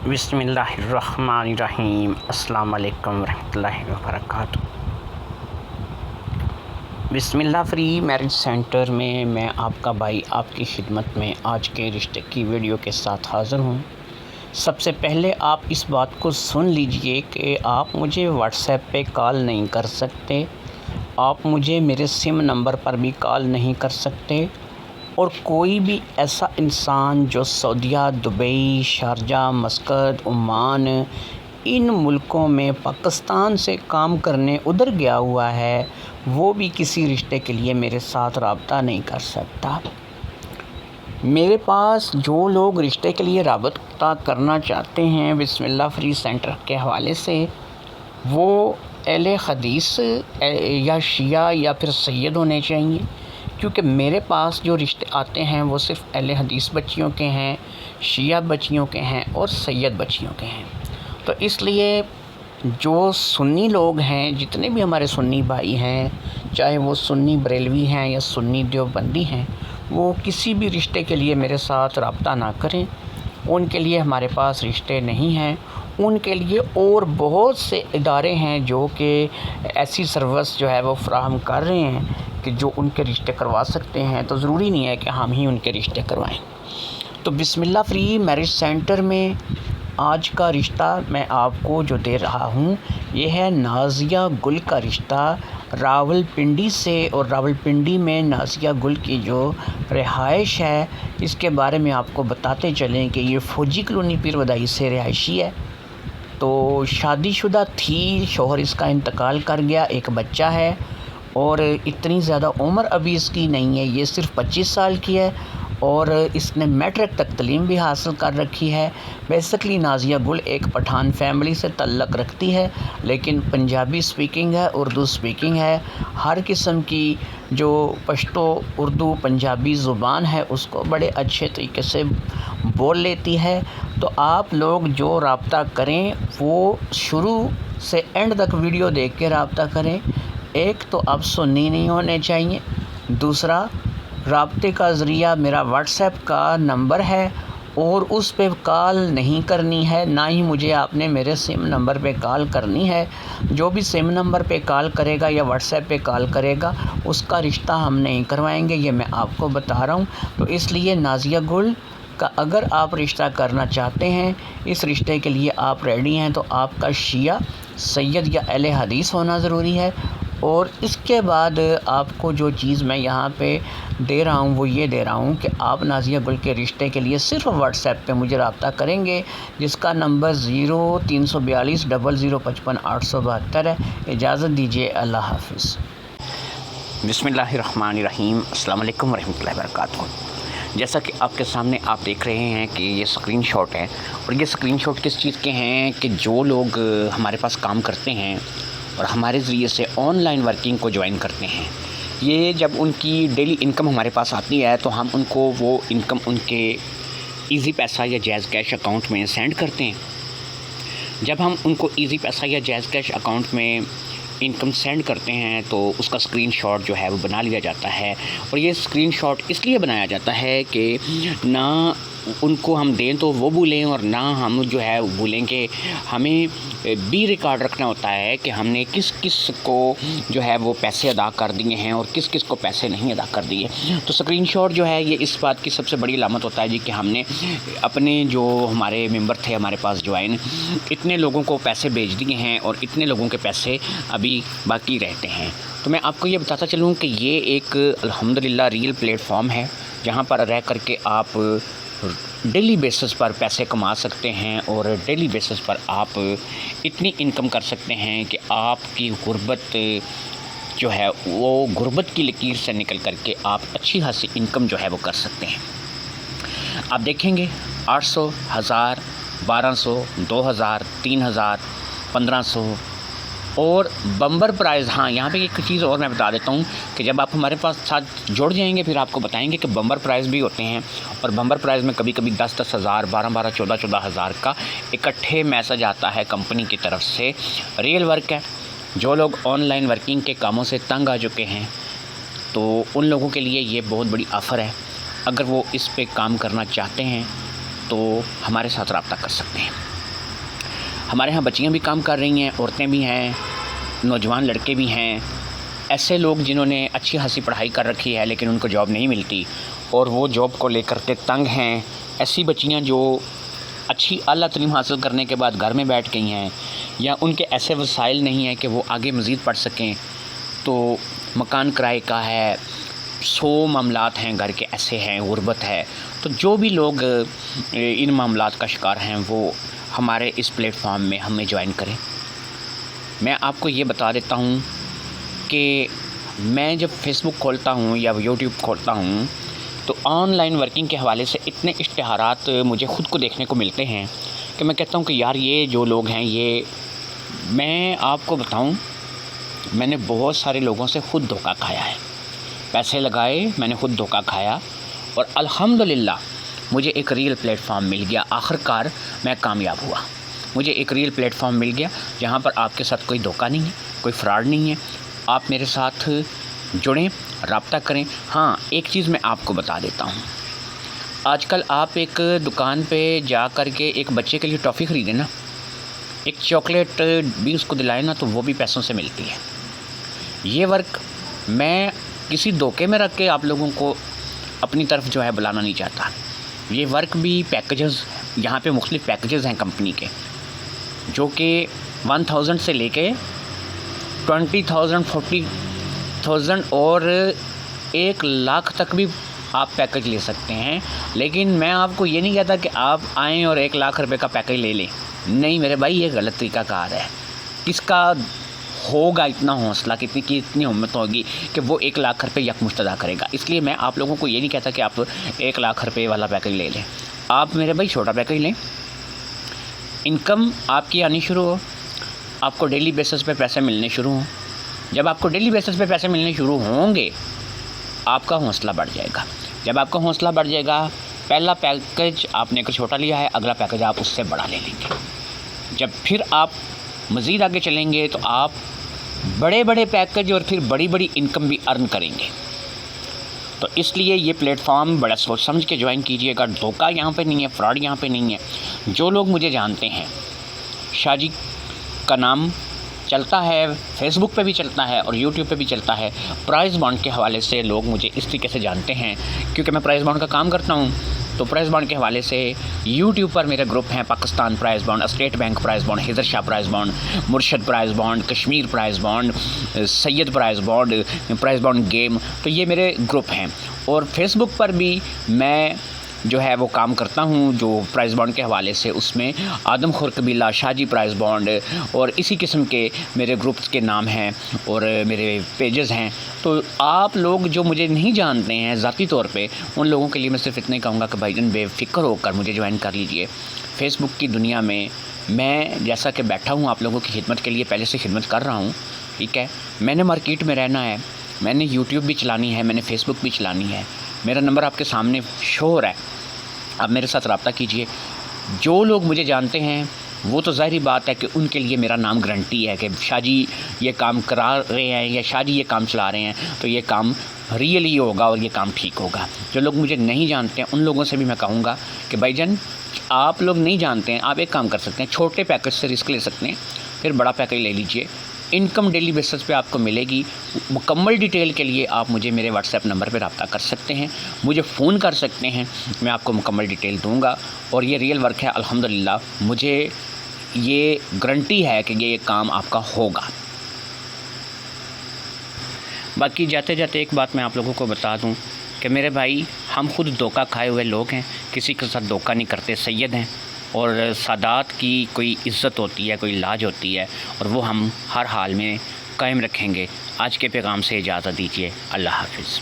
बिस्मिल्लाहिर्रहमानिर्रहीम। अस्सलाम वालेकुम रहमतुल्लाहि वबरकातुहू। बिस्मिल्लाह फ्री मैरिज सेंटर में मैं आपका भाई आपकी खिदमत में आज के रिश्ते की वीडियो के साथ हाज़िर हूँ। सबसे पहले आप इस बात को सुन लीजिए कि आप मुझे व्हाट्सएप पे कॉल नहीं कर सकते, आप मुझे मेरे सिम नंबर पर भी कॉल नहीं कर सकते, और कोई भी ऐसा इंसान जो सऊदीया, दुबई, शारजा, मस्कत, ओमान इन मुल्कों में पाकिस्तान से काम करने उधर गया हुआ है, वो भी किसी रिश्ते के लिए मेरे साथ रब्ता नहीं कर सकता। मेरे पास जो लोग रिश्ते के लिए रब्ता करना चाहते हैं बिस्मिल्लाह फ्री सेंटर के हवाले से, वो अहले हदीस या शिया या फिर सैयद होने चाहिए, क्योंकि मेरे पास जो रिश्ते आते हैं वो सिर्फ़ अहले हदीस बच्चियों के हैं, शिया बच्चियों के हैं और सैयद बच्चियों के हैं। तो इसलिए जो सुन्नी लोग हैं, जितने भी हमारे सुन्नी भाई हैं, चाहे वो सुन्नी बरेलवी हैं या सुन्नी देवबंदी हैं, वो किसी भी रिश्ते के लिए मेरे साथ रब्ता ना करें। उनके लिए हमारे पास रिश्ते नहीं हैं। उनके लिए और बहुत से इदारे हैं जो कि ऐसी सर्विस जो है वो फ़राहम कर रहे हैं कि जो उनके रिश्ते करवा सकते हैं। तो ज़रूरी नहीं है कि हम ही उनके रिश्ते करवाएं। तो बिस्मिल्लाह फ्री मैरिज सेंटर में आज का रिश्ता मैं आपको जो दे रहा हूँ, ये है नाज़िया गुल का रिश्ता रावलपिंडी से। और रावलपिंडी में नाज़िया गुल की जो रिहाइश है, इसके बारे में आपको बताते चलें कि ये फ़ौजी कॉलोनी पीर बदाई से रिहायशी है। तो शादीशुदा थी, शौहर इसका इंतकाल कर गया, एक बच्चा है और इतनी ज़्यादा उम्र अभी इसकी नहीं है, ये सिर्फ़ 25 साल की है और इसने मैट्रिक तक तालीम भी हासिल कर रखी है। बेसिकली नाज़िया गुल एक पठान फैमिली से तल्लक़ रखती है, लेकिन पंजाबी स्पीकिंग है, उर्दू स्पीकिंग है, हर किस्म की जो पश्तो, उर्दू, पंजाबी ज़ुबान है उसको बड़े अच्छे तरीके से बोल लेती है। तो आप लोग जो रब्ता करें वो शुरू से एंड तक वीडियो देख के रब्ता करें। एक तो आप सुन्नी नहीं होने चाहिए, दूसरा राब्ते का ज़रिया मेरा व्हाट्सएप का नंबर है और उस पे कॉल नहीं करनी है, ना ही मुझे आपने मेरे सिम नंबर पे कॉल करनी है। जो भी सिम नंबर पे कॉल करेगा या व्हाट्सएप पे कॉल करेगा उसका रिश्ता हम नहीं करवाएंगे, ये मैं आपको बता रहा हूँ। तो इसलिए नाज़िया गुल का अगर आप रिश्ता करना चाहते हैं, इस रिश्ते के लिए आप रेडी हैं, तो आपका शिया, सैयद या अहले हदीस होना ज़रूरी है। और इसके बाद आपको जो चीज़ मैं यहाँ पे दे रहा हूँ वो ये दे रहा हूँ कि आप नाज़िया गुल के रिश्ते के लिए सिर्फ़ व्हाट्सएप पे मुझे रब्ता करेंगे, जिसका नंबर 03420055 है। इजाज़त दीजिए, अल्लाह हाफ़िज़। बिस्मिल्लाहिर्रहमानिर्रहीम। अस्सलाम वालेकुम रहमतुल्लाहि वबरकातुहू। जैसा कि आपके सामने आप देख रहे हैं कि ये स्क्रीनशॉट है, और ये स्क्रीनशॉट किस चीज़ के हैं कि जो लोग हमारे पास काम करते हैं और हमारे ज़रिए से ऑनलाइन वर्किंग को ज्वाइन करते हैं, ये जब उनकी डेली इनकम हमारे पास आती है तो हम उनको वो इनकम उनके इजी पैसा या जैज़ कैश अकाउंट में सेंड करते हैं। जब हम उनको इजी पैसा या जैज़ कैश अकाउंट में इनकम सेंड करते हैं तो उसका स्क्रीनशॉट जो है वो बना लिया जाता है। और ये स्क्रीनशॉट इसलिए बनाया जाता है कि ना उनको हम दें तो वो भूलें और ना हम जो है भूलें कि हमें भी रिकॉर्ड रखना होता है कि हमने किस किस को जो है वो पैसे अदा कर दिए हैं और किस किस को पैसे नहीं अदा कर दिए। तो स्क्रीनशॉट जो है ये इस बात की सबसे बड़ी अलामत होता है जी कि हमने अपने जो हमारे मेंबर थे हमारे पास ज्वाइन, इतने लोगों को पैसे भेज दिए हैं और इतने लोगों के पैसे अभी बाकी रहते हैं। तो मैं आपको ये बताता चलूँ कि ये एक अल्हम्दुलिल्लाह रियल प्लेटफॉर्म है जहाँ पर रह कर के आप डेली बेसिस पर पैसे कमा सकते हैं और डेली बेसिस पर आप इतनी इनकम कर सकते हैं कि आपकी गुर्बत जो है वो गुर्बत की लकीर से निकल कर के आप अच्छी खासी इनकम जो है वो कर सकते हैं। आप देखेंगे 800, 1000, 1200, 2000, 3000, 1500 और बम्बर प्राइज़। हाँ, यहाँ पे एक चीज़ और मैं बता देता हूँ कि जब आप हमारे पास साथ जुड़ जाएंगे फिर आपको बताएंगे कि बम्बर प्राइज़ भी होते हैं, और बम्बर प्राइज़ में कभी कभी 10-10 हज़ार, 12-12, 14-14 हज़ार का इकट्ठे मैसेज आता है कंपनी की तरफ से। रियल वर्क है। जो लोग ऑनलाइन वर्किंग के कामों से तंग आ चुके हैं तो उन लोगों के लिए ये बहुत बड़ी ऑफ़र है। अगर वो इस पे काम करना चाहते हैं तो हमारे साथ रब्ता कर सकते हैं। ہمارے ہاں بچیاں بھی کام کر رہی ہیں، عورتیں بھی ہیں، نوجوان لڑکے بھی ہیں، ایسے لوگ جنہوں نے اچھی خاصی پڑھائی کر رکھی ہے لیکن ان کو جاب نہیں ملتی اور وہ جاب کو لے کر کے تنگ ہیں، ایسی بچیاں جو اچھی اعلیٰ تعلیم حاصل کرنے کے بعد گھر میں بیٹھ گئی ہیں یا ان کے ایسے وسائل نہیں ہیں کہ وہ آگے مزید پڑھ سکیں، تو مکان کرائے کا ہے، 100 معاملات ہیں گھر کے ایسے ہیں، غربت ہے، تو جو بھی لوگ ان معاملات کا شکار ہیں وہ ہمارے اس پلیٹ فارم میں ہمیں جوائن کریں۔ میں آپ کو یہ بتا دیتا ہوں کہ میں جب فیس بک کھولتا ہوں یا یوٹیوب کھولتا ہوں تو آن لائن ورکنگ کے حوالے سے اتنے اشتہارات مجھے خود کو دیکھنے کو ملتے ہیں کہ میں کہتا ہوں کہ یار یہ جو لوگ ہیں، یہ میں آپ کو بتاؤں، میں نے بہت سارے لوگوں سے خود دھوکہ کھایا ہے، پیسے لگائے، میں نے خود دھوکہ کھایا اور الحمدللہ مجھے ایک ریئل پلیٹ فارم مل گیا، آخر کار میں کامیاب ہوا۔ مجھے ایک ریئل پلیٹ فارم مل گیا جہاں پر آپ کے ساتھ کوئی دھوکہ نہیں ہے، کوئی فراڈ نہیں ہے، آپ میرے ساتھ جڑیں، رابطہ کریں۔ ہاں، ایک چیز میں آپ کو بتا دیتا ہوں، آج کل آپ ایک دکان پہ جا کر کے ایک بچے کے لیے ٹافی خریدیں نا، ایک چاکلیٹ بھی اس کو دلائیں نا، تو وہ بھی پیسوں سے ملتی ہے۔ یہ ورک میں کسی دھوکے میں رکھ کے آپ لوگوں کو اپنی طرف جو ہے بلانا نہیں چاہتا۔ یہ ورک بھی پیکیجز، یہاں پہ مختلف پیکیجز ہیں کمپنی کے، جو کہ 1000 سے لے کے 20,000 40,000 اور 1 لاکھ تک بھی آپ پیکیج لے سکتے ہیں، لیکن میں آپ کو یہ نہیں کہتا کہ آپ آئیں اور 1 لاکھ روپے کا پیکیج لے لیں۔ نہیں میرے بھائی، یہ غلط طریقہ کار ہے۔ کس کا ہوگا اتنا حوصلہ، اتنی ہمت ہوگی کہ وہ 1 لاکھ روپے یکمشت ادا کرے گا؟ اس لیے میں آپ لوگوں کو یہ نہیں کہتا کہ آپ 1 لاکھ روپے والا پیکیج لے لیں۔ آپ میرے بھائی چھوٹا پیکیج لیں، انکم آپ کی آنی شروع ہو، آپ کو ڈیلی بیسس پہ پیسے ملنے شروع ہوں۔ جب آپ کو ڈیلی بیسس پہ پیسے ملنے شروع ہوں گے، آپ کا حوصلہ بڑھ جائے گا۔ جب آپ کا حوصلہ بڑھ جائے گا، پہلا پیکیج آپ نے اگر چھوٹا لیا ہے، اگلا پیکیج آپ اس سے بڑا لے لیں گے۔ جب پھر آپ مزید آگے چلیں گے تو آپ بڑے بڑے پیکیج اور پھر بڑی بڑی انکم بھی ارن کریں گے۔ تو اس لیے یہ پلیٹ فارم بڑا سوچ سمجھ کے جوائن کیجئے گا۔ دھوکہ یہاں پہ نہیں ہے، فراڈ یہاں پہ نہیں ہے۔ جو لوگ مجھے جانتے ہیں، شاہ جی کا نام چلتا ہے، فیس بک پہ بھی چلتا ہے اور یوٹیوب پہ بھی چلتا ہے۔ پرائز بانڈ کے حوالے سے لوگ مجھے اس طریقے سے جانتے ہیں کیونکہ میں پرائز بانڈ کا کام کرتا ہوں، تو پرائز بانڈ کے حوالے سے یوٹیوب پر میرے گروپ ہیں: Pakistan prize bond, state bank prize bond, Haidar Shah prize bond, Murshid prize bond, Kashmir prize bond, Syed prize bond, prize bond game, تو یہ میرے گروپ ہیں۔ اور فیس بک پر بھی میں جو ہے وہ کام کرتا ہوں جو پرائز بانڈ کے حوالے سے، اس میں آدم خور قبیلہ، شاہ جی پرائز بانڈ اور اسی قسم کے میرے گروپس کے نام ہیں اور میرے پیجز ہیں۔ تو آپ لوگ جو مجھے نہیں جانتے ہیں ذاتی طور پہ، ان لوگوں کے لیے میں صرف اتنا ہی کہوں گا کہ بھائی جان بے فکر ہو کر مجھے جوائن کر لیجئے۔ فیس بک کی دنیا میں میں جیسا کہ بیٹھا ہوں آپ لوگوں کی خدمت کے لیے، پہلے سے خدمت کر رہا ہوں، ٹھیک ہے۔ میں نے مارکیٹ میں رہنا ہے، میں نے یوٹیوب بھی چلانی ہے، میں نے فیس بک بھی چلانی ہے۔ میرا نمبر آپ کے سامنے شو ہو رہا ہے، آپ میرے ساتھ رابطہ کیجئے۔ جو لوگ مجھے جانتے ہیں وہ تو ظاہری بات ہے کہ ان کے لیے میرا نام گارنٹی ہے کہ شاہ جی یہ کام کرا رہے ہیں یا شاہ جی یہ کام چلا رہے ہیں، تو یہ کام ریئلی ہوگا اور یہ کام ٹھیک ہوگا۔ جو لوگ مجھے نہیں جانتے ہیں ان لوگوں سے بھی میں کہوں گا کہ بھائی جان آپ لوگ نہیں جانتے ہیں، آپ ایک کام کر سکتے ہیں، چھوٹے پیکیج سے رسک لے سکتے ہیں، پھر بڑا پیکیج لے لیجئے۔ انکم ڈیلی بیسس پہ آپ کو ملے گی۔ مکمل ڈیٹیل کے لیے آپ مجھے میرے واٹس ایپ نمبر پہ رابطہ کر سکتے ہیں، مجھے فون کر سکتے ہیں، میں آپ کو مکمل ڈیٹیل دوں گا۔ اور یہ ریئل ورک ہے، الحمدللہ مجھے یہ گارنٹی ہے کہ یہ کام آپ کا ہوگا۔ باقی جاتے جاتے ایک بات میں آپ لوگوں کو بتا دوں کہ میرے بھائی، ہم خود دھوکہ کھائے ہوئے لوگ ہیں، کسی کے ساتھ دھوکہ نہیں کرتے، سید ہیں، اور سادات کی کوئی عزت ہوتی ہے، کوئی لاج ہوتی ہے، اور وہ ہم ہر حال میں قائم رکھیں گے۔ آج کے پیغام سے اجازت دیجیے، اللہ حافظ۔